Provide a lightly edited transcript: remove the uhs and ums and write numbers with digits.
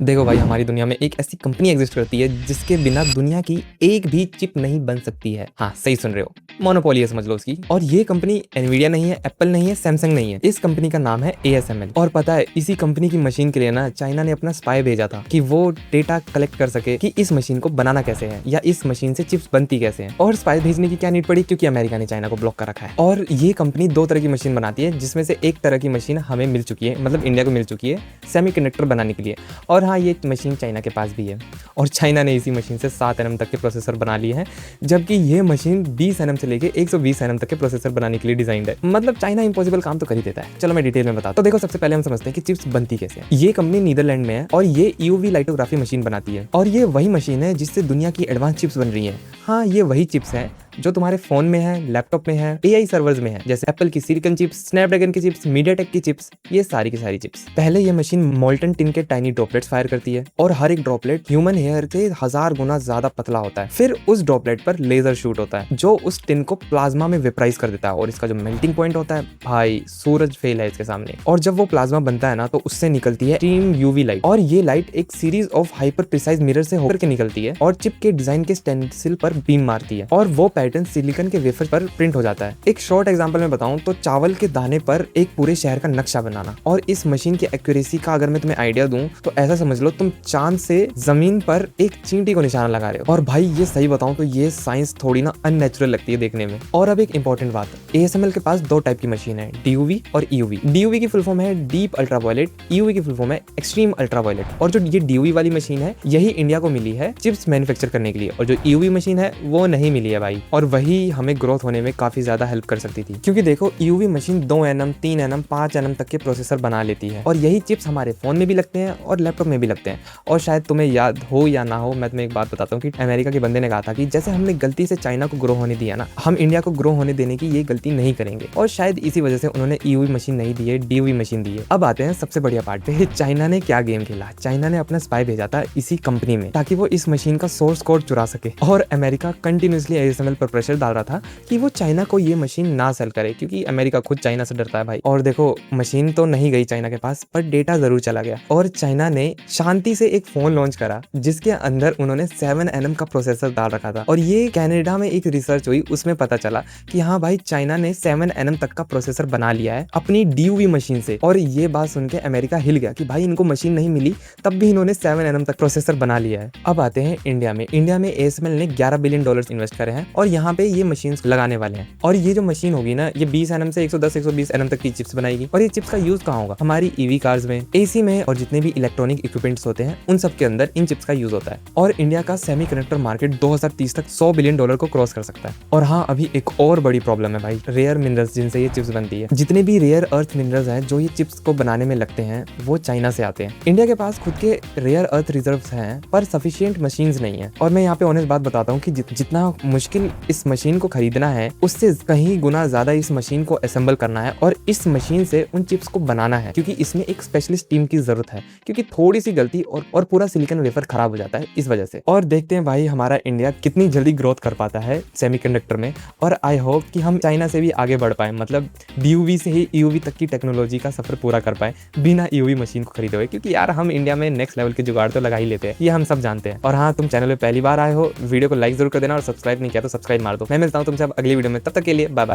देखो भाई, हमारी दुनिया में एक ऐसी कंपनी एग्जिस्ट करती है जिसके बिना दुनिया की एक भी चिप नहीं बन सकती है। हाँ, सही सुन रहे हो, मोनोपोली है समझ लो उसकी। और ये कंपनी एनवीडिया नहीं है, एप्पल नहीं है, सैमसंग नहीं है। इस कंपनी का नाम है ASML। और पता है, इसी कंपनी की मशीन के लिए ना चाइना ने अपना स्पाई भेजा था कि वो डेटा कलेक्ट कर सके कि इस मशीन को बनाना कैसे है या इस मशीन से चिप्स बनती कैसे है। और स्पाई भेजने की क्या नीड पड़ी, क्योंकि अमेरिका ने चाइना को ब्लॉक कर रखा है। और ये कंपनी दो तरह की मशीन बनाती है, जिसमें से एक तरह की मशीन हमें मिल चुकी है, मतलब इंडिया को मिल चुकी है सेमीकंडक्टर बनाने के लिए। और हाँ, ये मशीन चाइना के पास भी है और चाइना ने इसी मशीन से 7 nm तक के प्रोसेसर बना लिए हैं, जबकि ये मशीन 20 nm से लेके 120 nm तक के प्रोसेसर बनाने के लिए डिजाइंड है। मतलब चाइना इंपॉसिबल काम तो कर ही देता है। चलो मैं डिटेल में बताता हूं। तो देखो, सबसे पहले हम समझते हैं कि चिप्स बनती कैसे है। ये कंपनी नीदरलैंड में है और ये EUV लाइटोग्राफी मशीन बनाती है। और ये वही मशीन है जिससे दुनिया की एडवांस चिप्स बन रही है। हाँ, ये वही चिप्स है जो तुम्हारे फोन में है, लैपटॉप में है, AI सर्वर्स में है, जैसे एप्पल की सिलिकॉन चिप्स, स्नैपड्रैगन की चिप्स, मीडियाटेक की चिप्स, ये सारी की सारी चिप्स। पहले ये मशीन मोल्टन टिन के टाइनी ड्रॉपलेट्स फायर करती है और हर एक ड्रॉपलेट ह्यूमन हेयर से 1000 गुना ज्यादा पतला होता है। फिर उस ड्रॉपलेट पर लेजर शूट होता है जो उस टिन को प्लाज्मा में वेपराइज कर देता है। और इसका जो मेल्टिंग पॉइंट होता है भाई, सूरज फेल है इसके सामने। और जब वो प्लाज्मा बनता है ना, तो उससे निकलती है स्टीम UV लाइट। और ये लाइट एक series of hyper precise mirror से होकर के निकलती है और चिप के डिजाइन के स्टेंसिल पर बीम मारती है और वो पैटर्न सिलिकॉन के वेफर पर प्रिंट हो जाता है। एक शॉर्ट एग्जांपल में बताऊं तो चावल के दाने पर एक पूरे शहर का नक्शा बनाना। और इस मशीन की एक्यूरेसी का अगर मैं तुम्हें आइडिया दूं तो ऐसा समझ लो तुम चांद से जमीन पर एक चींटी को निशाना लगा रहे हो। और भाई, ये सही बताऊं तो ये साइंस थोड़ी ना अननेचुरल लगती है देखने में। और अब एक इंपॉर्टेंट बात, ASML के पास दो टाइप की मशीन है, DUV और EUV। DUV की फुल फॉर्म है डीप अल्ट्रावायलेट, EUV की फुल फॉर्म है एक्सट्रीम अल्ट्रावायलेट। और जो ये DUV वाली मशीन है, यही इंडिया को मिली है चिप्स मैन्युफैक्चर करने के लिए, और जो EUV मशीन है वो नहीं मिली है भाई। और वही हमें ग्रोथ होने में काफी ज्यादा हेल्प कर सकती थी, क्योंकि देखो, EUV machine 2 nm, 3 nm, 5 nm तक के प्रोसेसर बना लेती है। और यही चिप्स हमारे फोन में भी लगते हैं और लैपटॉप में भी लगते हैं। और शायद तुम्हें याद हो या ना हो, मैं तुम्हें एक बात बताता हूँ कि अमेरिका के बंदे ने कहा था कि जैसे हमने गलती से चाइना को ग्रो होने दिया ना, हम इंडिया को ग्रो होने देने की ये गलती नहीं करेंगे। और शायद इसी वजह से उन्होंने EUV मशीन नहीं दी है, DUV मशीन दी है। अब आते हैं सबसे बढ़िया पार्ट पे। चाइना ने क्या गेम खेला। चाइना ने अपना स्पाई भेजा था इसी कंपनी में ताकि वो इस मशीन का सोर्स कोड चुरा सके। और अमेरिका कंटिन्यूसली ASML पर प्रेशर डाल रहा था कि वो चाइना को ये मशीन ना सेल करे, क्योंकि अमेरिका खुद चाइना से डरता है भाई। और देखो, मशीन तो नहीं गई चाइना के पास, पर डेटा जरूर चला गया। और चाइना ने शांति से एक फोन लॉन्च करा जिसके अंदर उन्होंने 7 nm का प्रोसेसर डाल रखा था। और ये कनाडा में एक रिसर्च हुई, उसमें पता चला कि हाँ भाई, चाइना ने 7 nm तक का प्रोसेसर बना लिया है अपनी DUV मशीन से। और ये बात सुन के अमेरिका हिल गया कि भाई, इनको मशीन नहीं मिली तब भी इन्होंने 7 nm तक प्रोसेसर बना लिया है। अब आते हैं इंडिया में। इंडिया में ASML ने $11 बिलियन इन्वेस्ट करे हैं और यहाँ पे ये मशीन लगाने वाले हैं। और ये जो मशीन होगी ना, ये 20 nm से 110, 120 nm तक की चिप्स बनाएगी। और ये चिप्स का यूज कहाँ होगा? हमारी EV कार्स में, AC में, और जितने भी इलेक्ट्रॉनिक इक्विपमेंट्स होते हैं उन सब के अंदर इन चिप्स का यूज होता है। और इंडिया का सेमीकंडक्टर मार्केट 2030 तक $100 बिलियन को क्रॉस कर सकता है। और हाँ, अभी एक और बड़ी प्रॉब्लम है भाई, रेयर मिनरल्स जिनसे ये चिप्स बनती है। जितने भी रेयर अर्थ मिनरल्स हैं जो ये चिप्स को बनाने में लगते हैं, वो चाइना से आते हैं। इंडिया के पास खुद के रेयर अर्थ रिजर्व्स हैं, पर सफिशिएंट मशीन्स नहीं है। और मैं यहाँ पे ऑनेस्ट बात बताता हूँ कि जितना मुश्किल इस मशीन को खरीदना है, उससे कहीं गुना ज्यादा इस मशीन को असेंबल करना है और इस मशीन से उन चिप्स को बनाना है, क्योंकि इसमें एक स्पेशलिस्ट टीम की जरूरत है, क्योंकि थोड़ी सी गलती और पूरा सिलिकॉन वेफर खराब हो जाता है इस वजह से। और देखते हैं भाई, हमारा इंडिया कितनी जल्दी ग्रोथ कर पाता है सेमीकंडक्टर में। और आई होप कि हम चाइना से भी आगे बढ़ पाए, मतलब DUV से ही EUV तक की टेक्नोलॉजी का सफर पूरा कर पाए बिना EUV मशीन को खरीदे हुए, क्योंकि यार हम इंडिया में नेक्स्ट लेवल के जुगाड़ तो लगा ही लेते हैं, ये हम सब जानते हैं। और हाँ, तुम चैनल पे पहली बार आए हो, वीडियो को लाइक जरूर कर देना और सब्सक्राइब नहीं किया तो सब्सक्राइब मार दो। मैं मिलता हूँ तुमसे अब अगली वीडियो में, तब तक के लिए बाय बाय।